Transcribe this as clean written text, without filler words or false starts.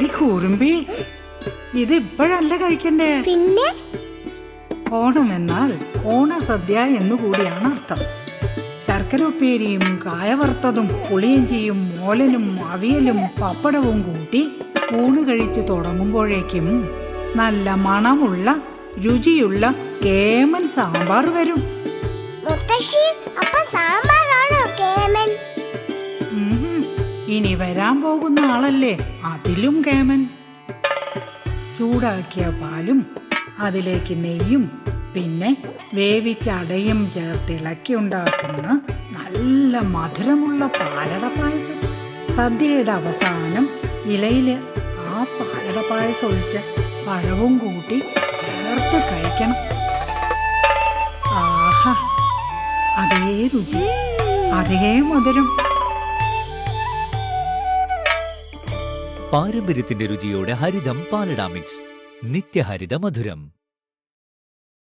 എടി കുറുമ്പി, ഇത് ഇപ്പോഴല്ല കഴിക്കണ്ടേ. പിന്നെ ഓണം എന്നാൽ ഓണസദ്യ എന്നുകൂടിയാണ് അർത്ഥം. ശർക്കര ഉപ്പേരിയും കായ വറുത്തതും പുളിയിഞ്ചിയും മോലനും അവിയലും പപ്പടവും കൂട്ടി ഊണ് കഴിച്ചു തുടങ്ങുമ്പോഴേക്കും നല്ല മണമുള്ള രുചിയുള്ള കേമൻ സാമ്പാർ വരും. മുത്തശ്ശി, അപ്പൊ സാമ്പാറാണോ കേമൻ? ഇനി വരാൻ പോകുന്ന ആളല്ലേ അതിലും കേമൻ. ചൂടാക്കിയ പാലും അതിലേക്ക് നെയ്യും പിന്നെ വേവിച്ച അടയും ചേർത്തിളക്കി ഉണ്ടാക്കുന്ന നല്ല മധുരമുള്ള പാലട പായസം. സദ്യയുടെ അവസാനം ഇലയില് ആ പാലട പായസം ഒഴിച്ച് പഴവും കൂട്ടി ചേർത്ത് കഴിക്കണം. ആഹാ, അതേ രുചി, അതേ മധുരം. പാരമ്പര്യത്തിന്റെ രുചിയോടെ ഹരിതം പാലട മിക്സ്. നിത്യഹരിത മധുരം.